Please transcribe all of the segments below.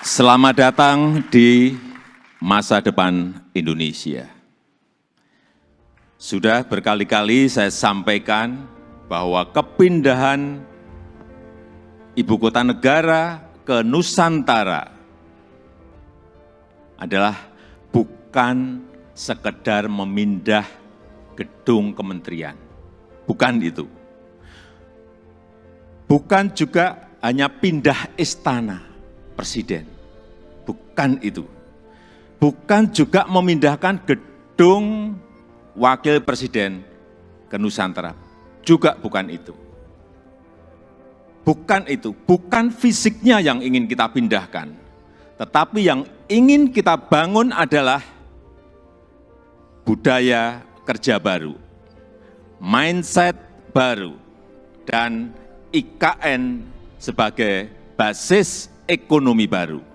Selamat datang di masa depan Indonesia. Sudah berkali-kali saya sampaikan bahwa kepindahan ibu kota negara ke Nusantara adalah bukan sekedar memindah gedung kementerian. Bukan itu. Bukan juga hanya pindah istana presiden. Bukan itu. Bukan juga memindahkan gedung wakil presiden ke Nusantara. Juga bukan itu. Bukan itu. Bukan fisiknya yang ingin kita pindahkan. Tetapi yang ingin kita bangun adalah budaya kerja baru, mindset baru, dan IKN sebagai basis ekonomi baru.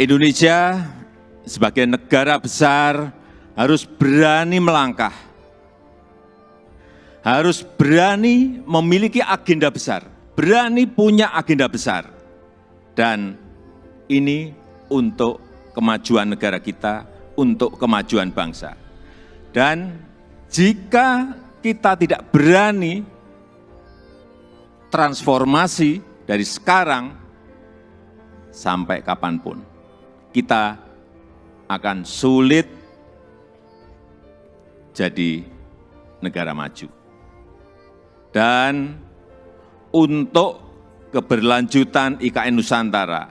Indonesia sebagai negara besar harus berani melangkah, harus berani memiliki agenda besar, berani punya agenda besar. Dan ini untuk kemajuan negara kita, untuk kemajuan bangsa. Dan jika kita tidak berani transformasi dari sekarang sampai kapanpun, kita akan sulit jadi negara maju. Dan untuk keberlanjutan IKN Nusantara,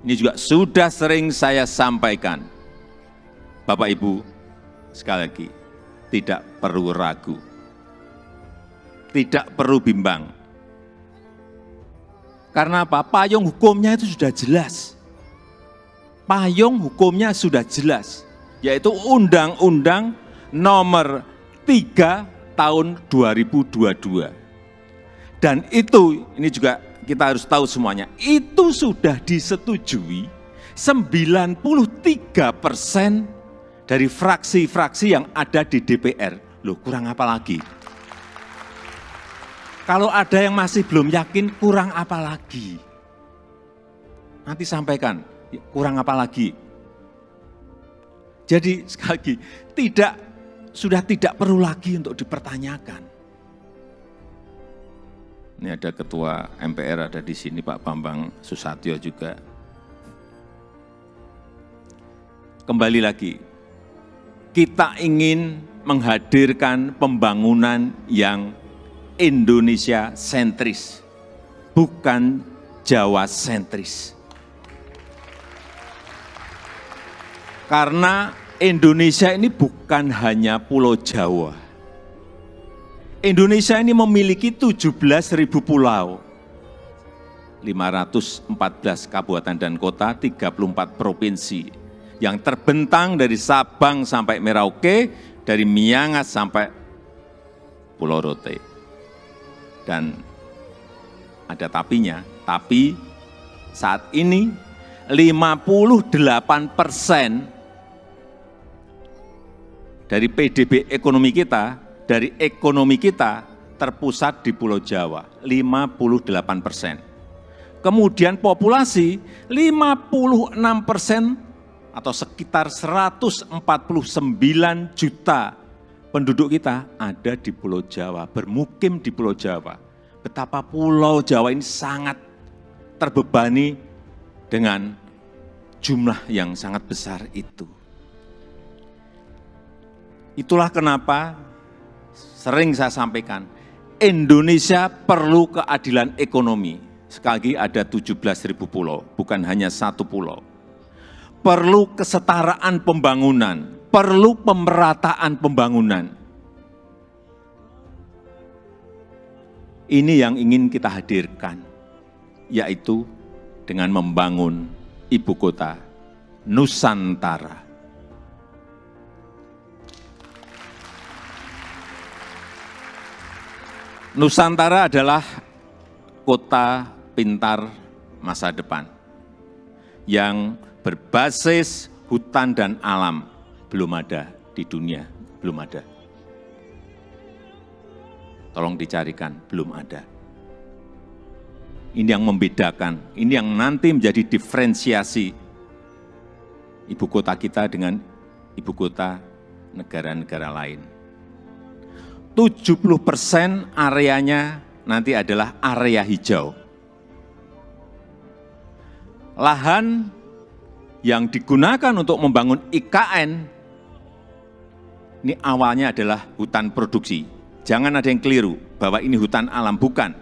ini juga sudah sering saya sampaikan, Bapak Ibu, sekali lagi, tidak perlu ragu, tidak perlu bimbang. Karena apa? Payung hukumnya itu sudah jelas. Payung hukumnya sudah jelas, yaitu Undang-Undang Nomor 3 Tahun 2022. Dan itu, ini juga kita harus tahu semuanya, itu sudah disetujui 93% dari fraksi-fraksi yang ada di DPR. Loh, kurang apa lagi? Kalau ada yang masih belum yakin, kurang apa lagi? Nanti sampaikan, kurang apa lagi? Jadi sekali lagi, sudah tidak perlu lagi untuk dipertanyakan. Ini ada Ketua MPR ada di sini, Pak Bambang Susatyo juga. Kembali lagi, kita ingin menghadirkan pembangunan yang Indonesia sentris, bukan Jawa sentris. Karena Indonesia ini bukan hanya Pulau Jawa. Indonesia ini memiliki 17.000 pulau, 514 kabupaten dan kota, 34 provinsi, yang terbentang dari Sabang sampai Merauke, dari Miangas sampai Pulau Rote. Dan ada tapinya, tapi saat ini 58% dari PDB ekonomi kita, dari ekonomi kita terpusat di Pulau Jawa, 58%. Kemudian populasi 56% atau sekitar 149 juta penduduk kita ada di Pulau Jawa, bermukim di Pulau Jawa. Betapa Pulau Jawa ini sangat terbebani dengan jumlah yang sangat besar itu. Itulah kenapa sering saya sampaikan, Indonesia perlu keadilan ekonomi. Sekali lagi ada 17.000 pulau, bukan hanya satu pulau. Perlu kesetaraan pembangunan, perlu pemerataan pembangunan. Ini yang ingin kita hadirkan, yaitu dengan membangun ibu kota Nusantara. Nusantara adalah kota pintar masa depan yang berbasis hutan dan alam. Belum ada di dunia, belum ada. Tolong dicarikan, belum ada. Ini yang membedakan, ini yang nanti menjadi diferensiasi ibu kota kita dengan ibu kota negara-negara lain. 70% areanya nanti adalah area hijau. Lahan yang digunakan untuk membangun IKN, ini awalnya adalah hutan produksi. Jangan ada yang keliru bahwa ini hutan alam, bukan.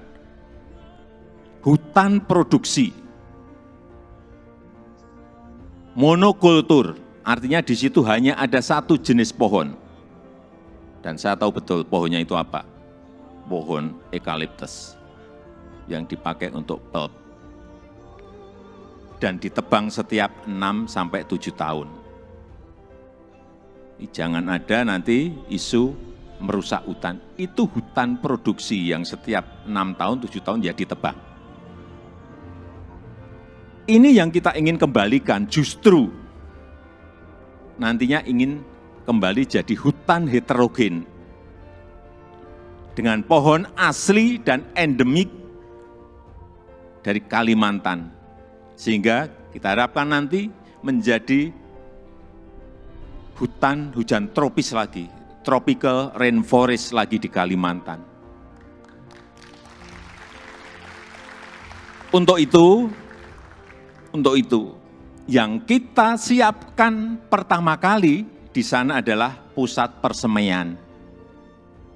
Hutan produksi. Monokultur, artinya di situ hanya ada satu jenis pohon. Dan saya tahu betul pohonnya itu apa. Pohon eukaliptus yang dipakai untuk pulp. Dan ditebang setiap 6-7 tahun. Jangan ada nanti isu merusak hutan. Itu hutan produksi yang setiap 6 tahun, 7 tahun ya ditebang. Ini yang kita ingin kembalikan, justru nantinya ingin kembali jadi hutan heterogen dengan pohon asli dan endemik dari Kalimantan. Sehingga kita harapkan nanti menjadi hutan hujan tropis lagi, tropical rainforest lagi di Kalimantan. Untuk itu, yang kita siapkan pertama kali di sana adalah pusat persemaian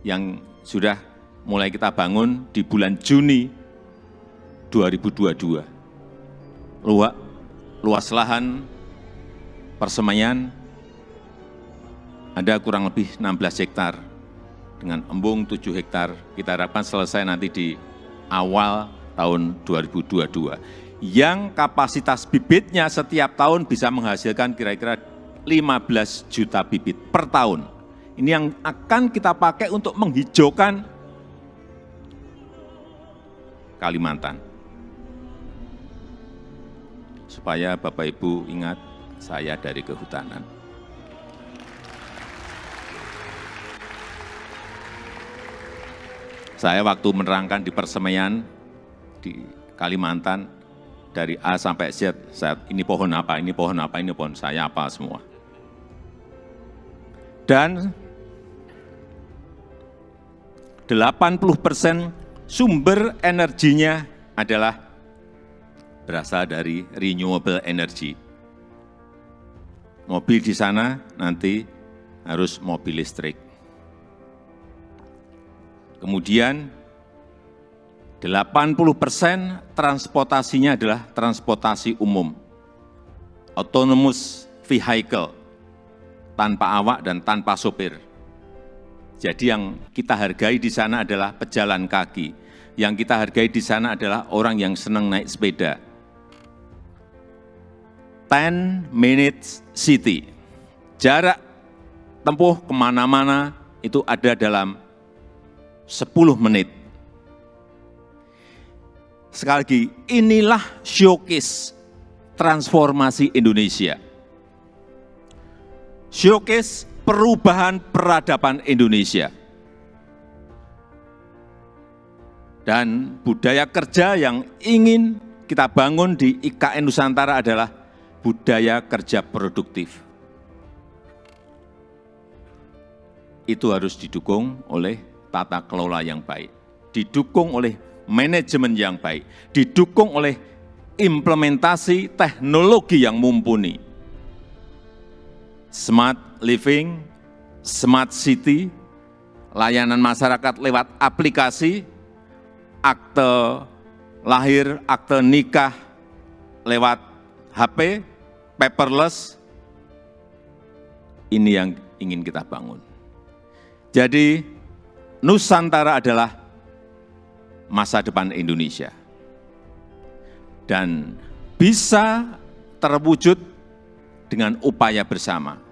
yang sudah mulai kita bangun di bulan Juni 2022. Luas lahan persemaian ada kurang lebih 16 hektar dengan embung 7 hektar. Kita harapkan selesai nanti di awal tahun 2022. Yang kapasitas bibitnya setiap tahun bisa menghasilkan kira-kira 15 juta bibit per tahun. Ini yang akan kita pakai untuk menghijaukan Kalimantan. Supaya Bapak Ibu ingat, saya dari kehutanan. Saya waktu menerangkan di persemaian di Kalimantan, dari A sampai Z, ini pohon apa, ini pohon apa, ini pohon saya apa semua. Dan 80% sumber energinya adalah berasal dari renewable energy. Mobil di sana nanti harus mobil listrik. Kemudian 80% transportasinya adalah transportasi umum, autonomous vehicle, tanpa awak dan tanpa sopir. Jadi yang kita hargai di sana adalah pejalan kaki, yang kita hargai di sana adalah orang yang senang naik sepeda. 10 minutes city, jarak tempuh kemana-mana itu ada dalam 10 menit. Sekali lagi, inilah showcase transformasi Indonesia. Showcase perubahan peradaban Indonesia. Dan budaya kerja yang ingin kita bangun di IKN Nusantara adalah budaya kerja produktif. Itu harus didukung oleh tata kelola yang baik, didukung oleh manajemen yang baik, didukung oleh implementasi teknologi yang mumpuni. Smart living, smart city, layanan masyarakat lewat aplikasi, akte lahir, akte nikah lewat HP, paperless, ini yang ingin kita bangun. Jadi Nusantara adalah masa depan Indonesia. Dan bisa terwujud dengan upaya bersama.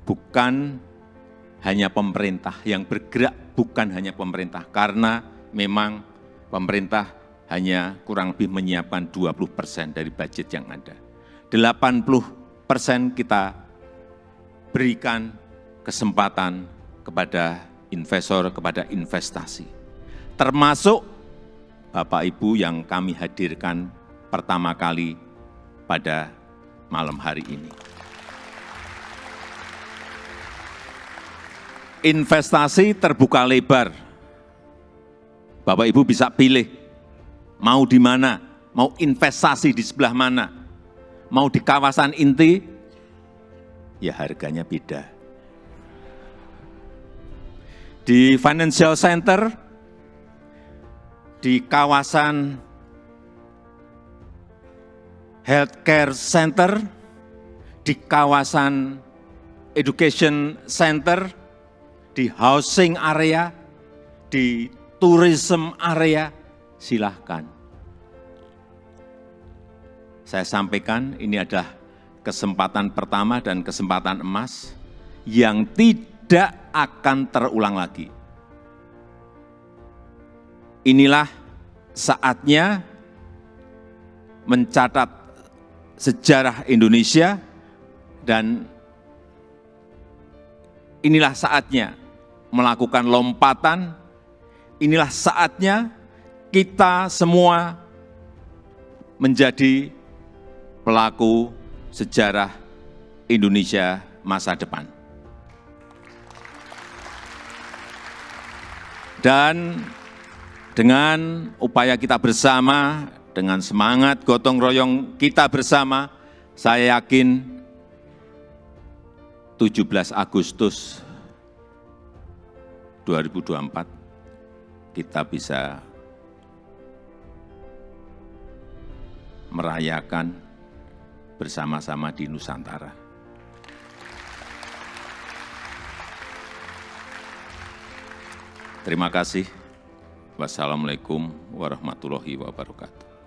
Bukan hanya pemerintah yang bergerak, bukan hanya pemerintah. Karena memang pemerintah hanya kurang lebih menyiapkan 20% dari budget yang ada. 80% kita berikan kesempatan kepada investor, kepada investasi. Termasuk Bapak Ibu yang kami hadirkan pertama kali pada malam hari ini. Investasi terbuka lebar. Bapak Ibu bisa pilih mau di mana, mau investasi di sebelah mana, mau di kawasan inti, ya harganya beda. Di financial center, di kawasan healthcare center, di kawasan education center, di housing area, di tourism area, silahkan. Saya sampaikan ini adalah kesempatan pertama dan kesempatan emas yang tidak akan terulang lagi. Inilah saatnya mencatat sejarah Indonesia dan inilah saatnya melakukan lompatan, inilah saatnya kita semua menjadi pelaku sejarah Indonesia masa depan. Dan dengan upaya kita bersama, dengan semangat gotong royong kita bersama, saya yakin 17 Agustus 2024 kita bisa merayakan bersama-sama di Nusantara. Terima kasih. Wassalamualaikum warahmatullahi wabarakatuh.